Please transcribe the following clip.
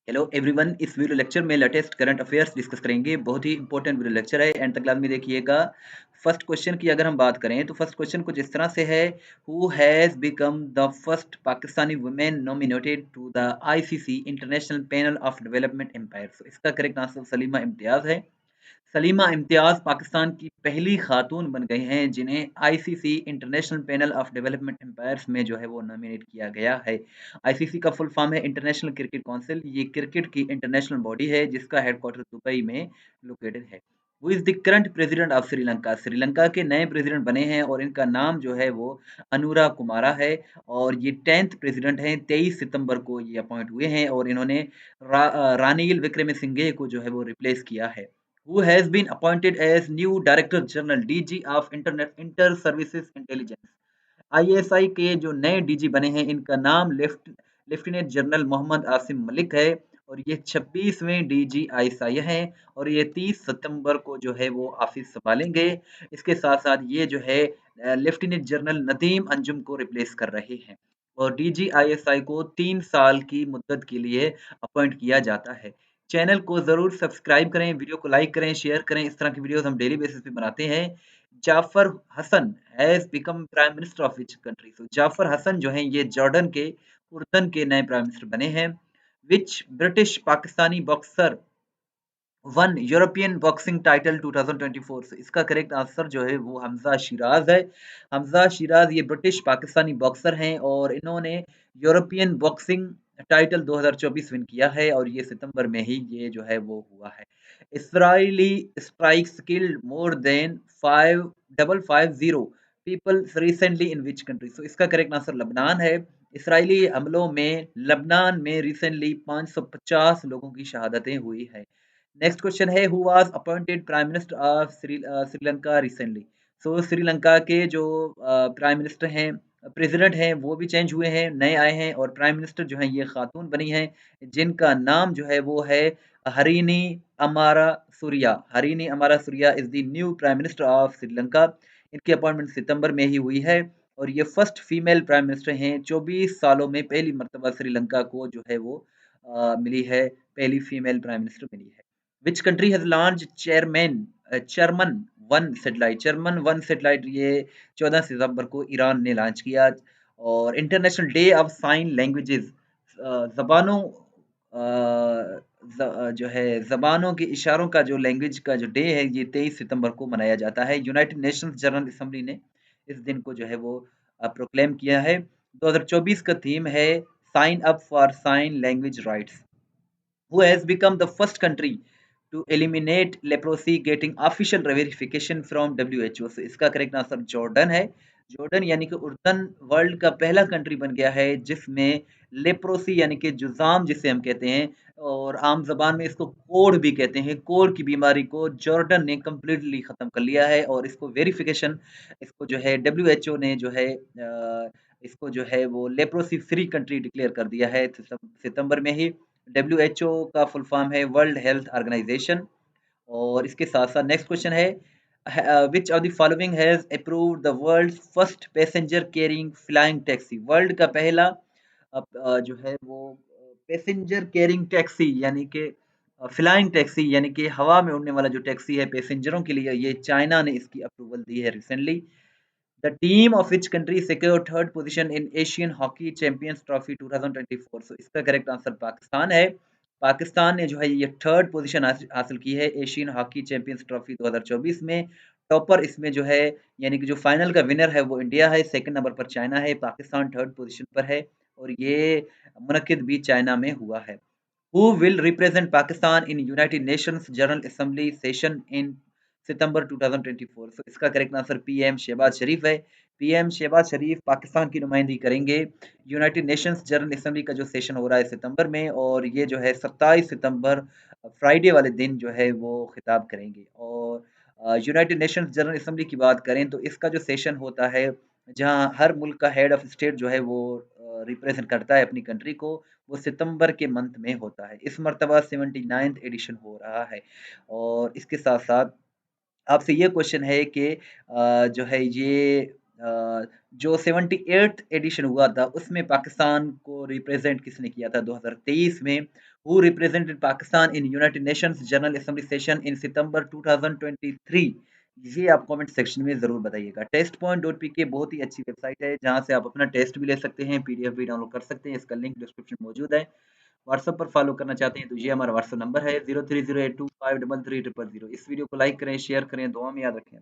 Hello everyone, इस video lecture में latest current affairs discuss करेंगे। बहुत ही इंपॉर्टेंट वीडियो लेक्चर है, एंड तक क्लास में देखिएगा। फर्स्ट क्वेश्चन की अगर हम बात करें तो फर्स्ट क्वेश्चन कुछ इस तरह से है। Who has become the first Pakistani women nominated to the ICC international panel of development umpire. इसका करेक्ट आंसर सलीमा इम्तियाज है। सलीमा इम्तियाज पाकिस्तान की पहली खातून बन गई हैं जिन्हें ICC international panel of development umpires में जो है वो नॉमिनेट किया गया है। आईसीसी का फुल फॉर्म है इंटरनेशनल क्रिकेट काउंसिल। ये क्रिकेट की इंटरनेशनल बॉडी है जिसका हेडक्वार्टर दुबई में लोकेटेड है। वो is the current president of Sri Lanka. Sri Lanka के नए प्रेसिडेंट बने हैं और इनका नाम जो है वो अनुरा कुमारा है। और ये 10th प्रेसिडेंट हैं। 23 सितंबर को ये अपॉइंट हुए हैं और इन्होंने रानिल विक्रमसिंघे को जो है वो रिप्लेस किया है। Who has been appointed as new Director General DG of Internet Inter Services Intelligence। ISI के जो नए डीजी बने हैं इनका नाम लेफ्टिनेंट जनरल मोहम्मद आसिम मलिक है। और ये 26वें डीजी आईएसआई हैं और ये 30 सितंबर को जो है वो ऑफिस संभालेंगे। इसके साथ साथ ये जो है लेफ्टिनेंट जनरल नदीम अंजुम को रिप्लेस कर रहे हैं। और डीजी आईएसआई को 3 साल की मुद्दत के लिए अपॉइंट किया जाता है। चैनल को ज़रूर सब्सक्राइब करें, वीडियो को लाइक करें, शेयर करें। इस तरह की वीडियोस हम डेली बेसिस पे बनाते हैं। Jafar Hassan has become prime minister of which country. तो जाफर हसन जो हैं ये जॉर्डन के उर्दन के नए प्राइम मिनिस्टर बने हैं। विच British Pakistani boxer one European boxing title 2024। से इसका करेक्ट आंसर जो है वो हमजा शिराज है। हमजा शिराज ये ब्रिटिश पाकिस्तानी बॉक्सर हैं और इन्होंने यूरोपियन बॉक्सिंग टाइटल 2024 विन किया है और ये सितंबर में ही ये जो है वो हुआ है। Israeli strike killed more than 5550 people recently in which country. So इसका करेक्ट आंसर लबनान है। इसराइली हमलों में लबनान में रिसेंटली 550 लोगों की शहादतें हुई है। नेक्स्ट क्वेश्चन है, who was appointed prime minister of Sri Lanka recently. So Sri Lanka के जो प्राइम मिनिस्टर हैं, प्रेसिडेंट हैं, वो भी चेंज हुए हैं, नए आए हैं और प्राइम मिनिस्टर जो हैं ये खातून बनी हैं जिनका नाम जो है वो है हरीनी अमारा सूर्या। हरीनी अमारा Surya is the new prime minister of Sri Lanka. इनकी अपॉइंटमेंट सितंबर में ही हुई है और ये फर्स्ट फीमेल प्राइम मिनिस्टर हैं। 24 सालों में पहली मर्तबा श्रीलंका को जो है वो मिली है, पहली फीमेल प्राइम मिनिस्टर मिली है। Which country has launched Chairman 1 satellite. ये 14 सितंबर को ईरान ने लॉन्च किया। और international day of sign languages, जबानों जो है जबानों के इशारों का जो लैंग्वेज का जो डे है ये 23 सितंबर को मनाया जाता है। यूनाइटेड नेशंस जनरल असेंबली ने इस दिन को जो है वो प्रोक्लेम किया है। 2024 का थीम है sign up for sign language rights. Who has become the first country to eliminate leprosy getting official verification from WHO। से इसका करेक्ट आंसर जॉर्डन है। जॉर्डन यानी कि उर्दन वर्ल्ड का पहला कंट्री बन गया है जिसमें लेप्रोसी यानी कि जुज़ाम जिसे हम कहते हैं और आम ज़बान में इसको कोढ़ भी कहते हैं, कोढ़ की बीमारी को जॉर्डन ने कंप्लीटली ख़त्म कर लिया है और इसको वेरिफिकेशन इसको जो है डब्ल्यूएचओ ने जो है इसको जो है वो लेप्रोसी फ्री कंट्री डिक्लेयर कर दिया है सितंबर में ही। डब्ल्यूएचओ का फुल फॉर्म है वर्ल्ड हेल्थ ऑर्गेनाइजेशन। और इसके साथ-साथ नेक्स्ट क्वेश्चन है, which of the following has approved the world's first passenger carrying flying taxi. World का पहला जो है वो पैसेंजर कैरिंग टैक्सी यानी कि फ्लाइंग टैक्सी यानी कि हवा में उड़ने वाला जो टैक्सी है पैसेंजरों के लिए, ये चाइना ने इसकी अप्रूवल दी है recently. The team of which country secured third position in Asian Hockey Champions Trophy 2024। सो इसका करेक्ट आंसर पाकिस्तान है। पाकिस्तान ने जो है ये थर्ड पोजीशन हासिल की है एशियन हॉकी चैंपियंस ट्रॉफी 2024 में। टॉपर इसमें जो है यानी कि जो फाइनल का विनर है वो इंडिया है, सेकंड नंबर पर चाइना है, पाकिस्तान थर्ड पोजीशन पर है और ये मुनक्किद भी चाइना में हुआ है। Who will represent Pakistan in United Nations General Assembly session in सितंबर 2024। सो इसका करेक्ट आंसर पीएम शहबाज शरीफ है। पीएम शहबाज शरीफ पाकिस्तान की नुमाइंदगी करेंगे यूनाइटेड नेशंस जनरल असेंबली का जो सेशन हो रहा है सितंबर में और ये जो है 27 सितंबर फ्राइडे वाले दिन जो है वो खिताब करेंगे। और यूनाइटेड नेशंस जनरल असेंबली की बात करें तो इसका जो सेशन होता है जहाँ हर मुल्क का हेड ऑफ स्टेट जो है वो रिप्रेजेंट करता है अपनी कंट्री को, वो सितंबर के मंथ में होता है। इस मर्तबा 79th एडिशन हो रहा है। और इसके साथ-साथ आपसे ये क्वेश्चन है कि जो है ये जो 78th एडिशन हुआ था उसमें पाकिस्तान को रिप्रेजेंट किसने किया था 2023 में। Who represented Pakistan in United Nations General Assembly session in September 2023। ये आप कमेंट सेक्शन में ज़रूर बताइएगा। टेस्ट.पॉइंट.पीके बहुत ही अच्छी वेबसाइट है, जहाँ से आप अपना टेस्ट भी ले सकते हैं, पीडीएफ भी डाउनलोड कर सकते हैं। इसका लिंक डिस्क्रिप्शन में मौजूद है। व्हाट्सएप पर फॉलो करना चाहते हैं तो ये हमारा व्हाट्सएप नंबर है 0308253300। इस वीडियो को लाइक करें, शेयर करें, दुआ में याद रखें।